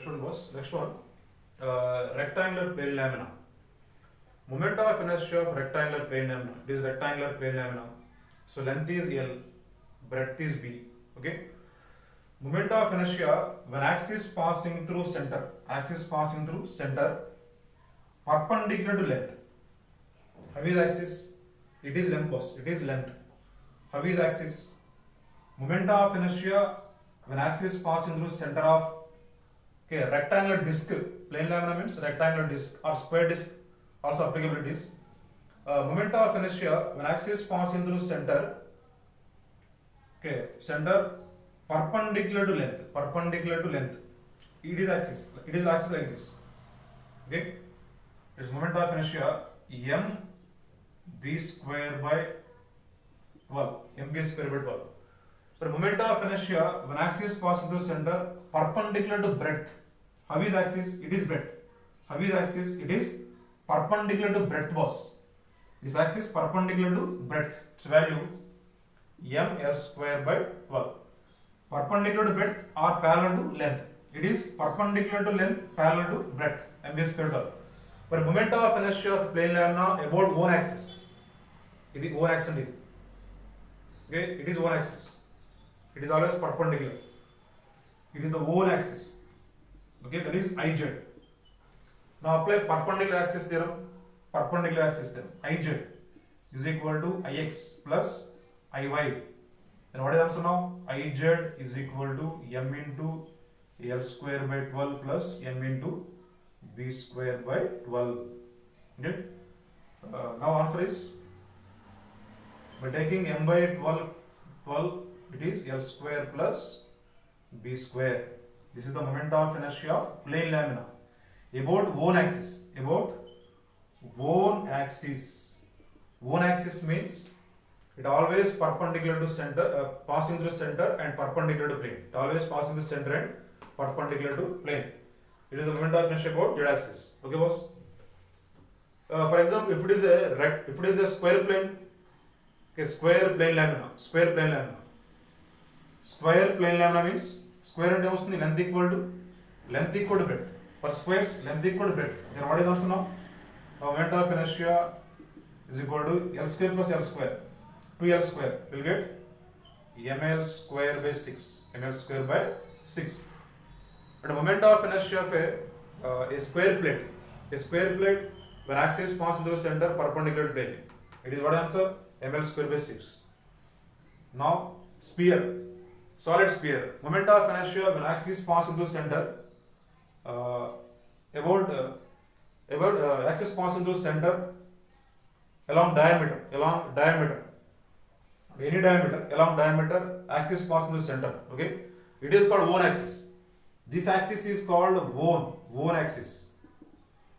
one was next one. Rectangular plane lamina. Moment of inertia of rectangular plane lamina. It is rectangular plane lamina. So length is L, breadth is B. Okay. Moment of inertia when axis passing through center. Axis passing through center, perpendicular to length. How is axis? It is length, boss. It is length. How is axis? Moment of inertia when axis passing through center of rectangular disc. Plane lamina means rectangular disc or square disc, also applicable it is. Moment of inertia when axis passing through center, center perpendicular to length. Perpendicular to length. It is axis. It is axis like this. Okay. It is moment of inertia m b square by 12. mb square by 12. So moment of inertia when axis passes through center perpendicular to breadth. How is axis? It is breadth. How is axis? It is perpendicular to breadth, boss. This axis perpendicular to breadth. Its value m l square by 12. Perpendicular to breadth or parallel to length. It is perpendicular to length, parallel to breadth. mb square 12. But moment of inertia of plane lamina about one axis. It is one axis. Okay, it is one axis. It is always perpendicular. It is the one axis. Okay, that is IZ. Now apply perpendicular axis theorem. Perpendicular axis theorem. IZ is equal to IX plus IY. Then what is the answer now? IZ is equal to m into L square by 12 plus m into B square by 12. Okay. Now answer is by taking m by 12, it is L square plus B square. This is the moment of inertia of plane lamina about one axis. About one axis. One axis means it always perpendicular to center, passing through center and perpendicular to plane. It always passing through center and perpendicular to plane. It is the moment of inertia about z axis. Okay, boss. For example, if it is a square plane, square plane lamina. Square plane lamina. Square plane lamina means square and length equal to breadth. For squares, length equal to breadth. Then what is also now? Moment of inertia is equal to L square plus L square. 2L square will get ml square by 6. ml square by 6. But the moment of inertia of a square plate. A square plate when axis passes through center perpendicular to plane. It is what answer? ml square by 6. Now sphere. Solid sphere. Moment of inertia when axis passes through center axis passing through center along diameter. Any diameter, along diameter, axis passing through center. Okay, it is called one axis. This axis is called one axis.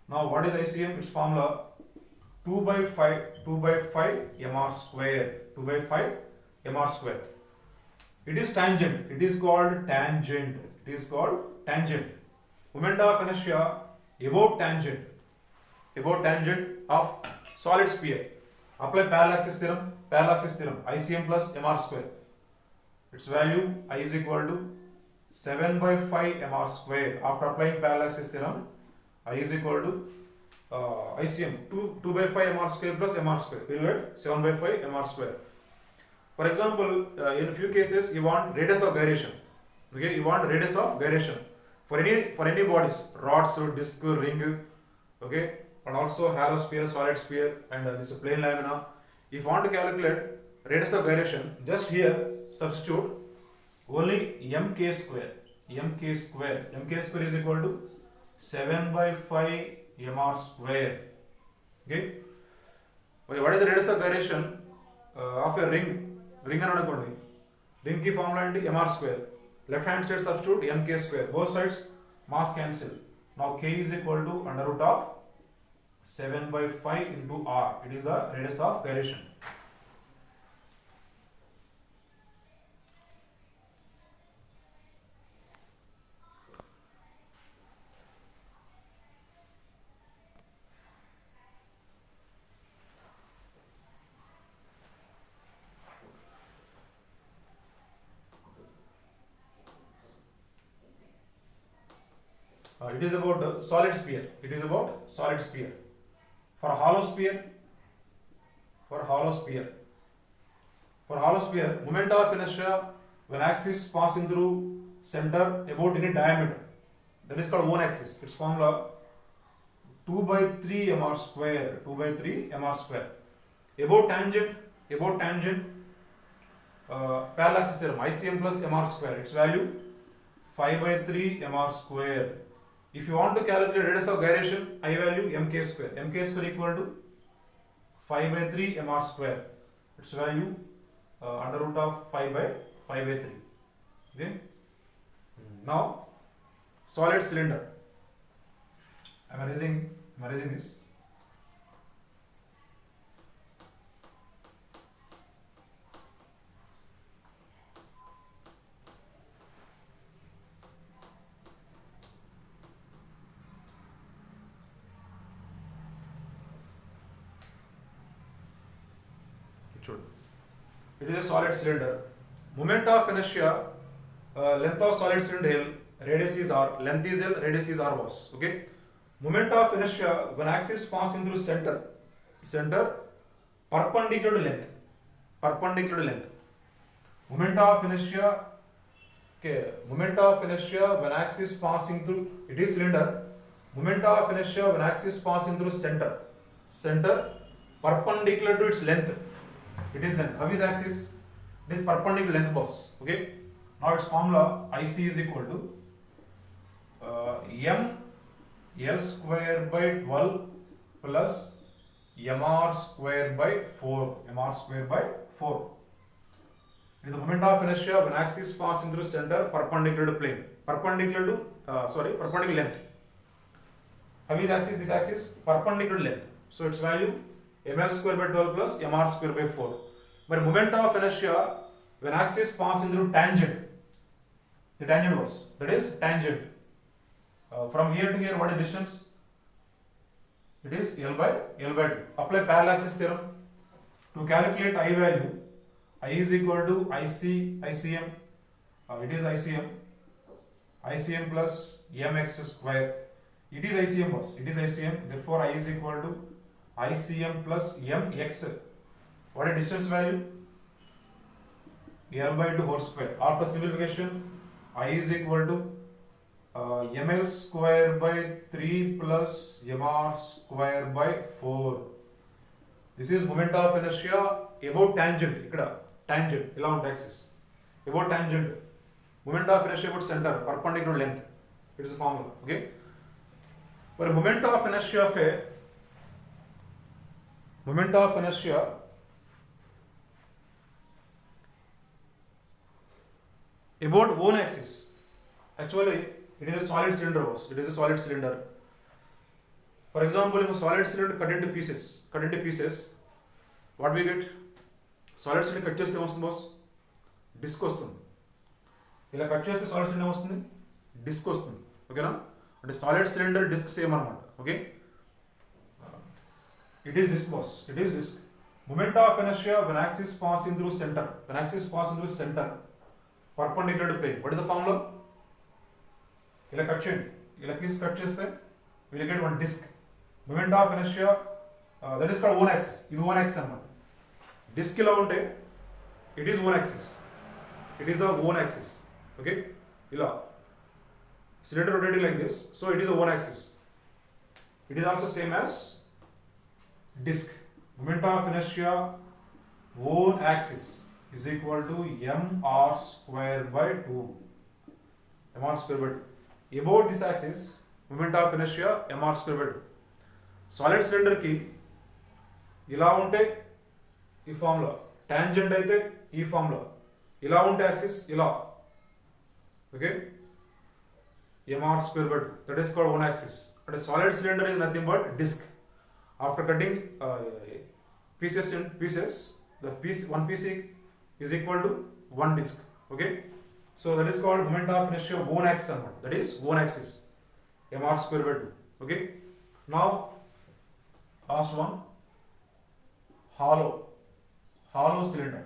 Now, what is ICM? Its formula 2 by 5 mr square. 2 by 5 mr square. It is tangent. It is called tangent. It is called tangent. Moment of inertia about tangent. About tangent of solid sphere. Apply parallel axis theorem. Parallel axis theorem. ICM plus mr square. Its value I is equal to 7 by 5 mr square. After applying parallel axis theorem, I is equal to ICM 2 by 5 mr square plus mr square. We will get 7 by 5 mr square. For example, in a few cases, you want radius of gyration. Okay, you want radius of gyration for any bodies, rods, disc, ring. Okay, and also hollow sphere, solid sphere, and this plane lamina. If you want to calculate radius of gyration, just here substitute only mk square. mk square is equal to 7 by 5 mr square. Okay. What is the radius of gyration of a ring? Ring another ring key formula into mr square. Left hand side substitute mk square. Both sides mass cancel. Now k is equal to under root of 7 by 5 into r. It is the radius of gyration. it is about solid sphere. It is about solid sphere. For hollow sphere, moment of inertia when axis passing through center about any diameter, that is called one axis. Its formula 2 by 3 mr square. 2 by 3 mr square. About tangent, parallel axis theorem, ICM plus mr square. Its value 5 by 3 mr square. If you want to calculate radius of gyration, I value mk square. Mk square equal to 5 by 3 mr square. Its value under root of 5 by 3. Okay. Now solid cylinder. Am I raising this? It is a solid cylinder. Moment of inertia, length of solid cylinder L, radius is R, length is L, radius is R was. Okay. Moment of inertia when axis passing through center perpendicular to length. Moment of inertia when axis passing through, it is cylinder. Moment of inertia when axis passing through center perpendicular to its length. It is length. How is axis? It is perpendicular length, boss. Okay. Now its formula IC is equal to m L square by 12 plus mr square by 4. It is the moment of inertia when axis passing through center perpendicular to plane. Perpendicular length. How is axis? This axis perpendicular length. So its value ml square by 12 plus mr square by 4. But moment of inertia when axis passing through tangent, the tangent was, that is tangent. From here to here, what is distance? It is L by 2. Apply parallel axis theorem. To calculate I value, I is equal to ICM. It is ICM plus mx square. It is ICM was. Therefore, I is equal to ICM plus mx. What is distance value? L by 2 whole square. After simplification, I is equal to ml square by 3 plus mr square by 4. This is moment of inertia about tangent. Tangent along axis. About tangent. Moment of inertia about center perpendicular length. It is a formula. Okay. For a moment of inertia about one axis. Actually, it is a solid cylinder. For example, if a solid cylinder cut into pieces, what we get? Solid cylinder cut cheste em boss? Disc వస్తుంది. ఇలా cut చేస్తే solid cylinder వస్తుంది, disc వస్తుంది. ఓకేనా? అంటే solid cylinder disc same అనమాట. Okay, it is disc boss. Moment of inertia when axis passing through center perpendicular to plane. What is the formula? ఇలా cut చేయండి, ఇలా పీస్ కట్ చేస్తే we will get one disc. Moment of inertia that is called one axis. ఇది one axis అన్నమాట. Disc ఇలా ఉంటే it is one axis. It is the one axis. Okay, ఇలా cylinder rotating like this, so it is a one axis. It is also same as disc. Moment of inertia one axis is equal to mr square by 2. Mr square by 2. About this axis, moment of inertia mr square by 2. Solid cylinder ki ఇలా ఉంటే ఈ formula, tangent అయితే ఈ formula, ఇలా ఉంటే axis ఇలా. Okay, mr square by 2. That is called one axis. And a solid cylinder is nothing but disc. After cutting pieces, one piece is equal to one disc. Okay, so that is called moment of inertia one axis. That is one axis, mr square by 2. Okay, now last one, hollow cylinder.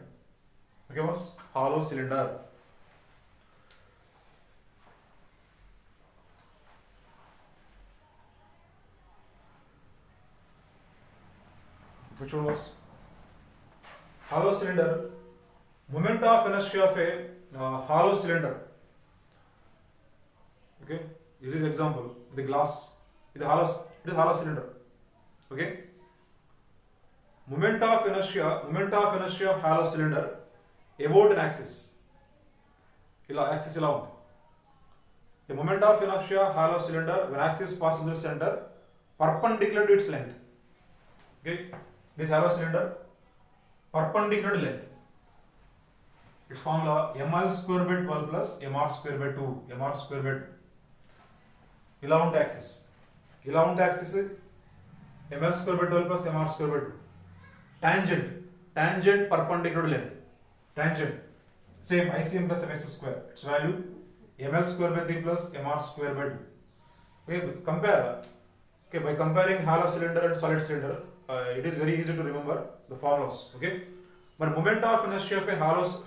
Okay boss, hollow cylinder. which one was hollow cylinder. Moment of inertia of a hollow cylinder. Okay, this is the example. The glass, it is hollow cylinder. Okay, moment of inertia of hollow cylinder about an axis. Axis ఇలా ఉంది. A moment of inertia hollow cylinder when axis passes through the center perpendicular to its length. Okay, this hollow cylinder perpendicular to length. Its formula ml square by 12 plus mr square by 2. mr square by 2. ఇలా ఉంటే axis ml square by 12 plus mr square by 2. Tangent perpendicular to length. Tangent same ICM plus ms square. Its value ml square by 3 plus mr square by 2. Okay, compare. Okay, by comparing hollow cylinder and solid cylinder, it is very easy to remember the formulas. Okay, but moment of inertia of a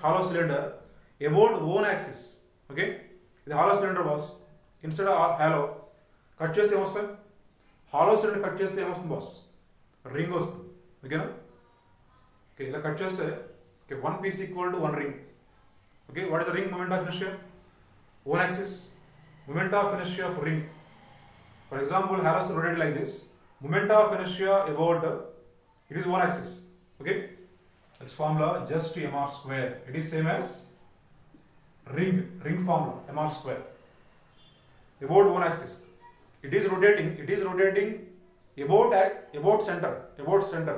hollow cylinder about one axis. Okay, the hollow cylinder was instead of hollow cut చేస్తే ఏమొస్తుంది, hollow cylinder cut చేస్తే ఏమొస్తుంది boss, ring వస్తుంది. ఓకేనా? Okay, ఇలా cut చేస్తే okay 1 piece equal to 1 ring. Okay, what is the ring moment of inertia? One axis. Moment of inertia of ring. For example, hollow cylinder rotated like this. Moment of inertia about it is one axis. Okay, its formula just mr square. It is same as ring formula mr square about one axis. It is rotating about center.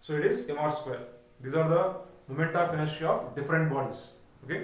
So it is mr square. These are the moment of inertia of different bodies. Okay.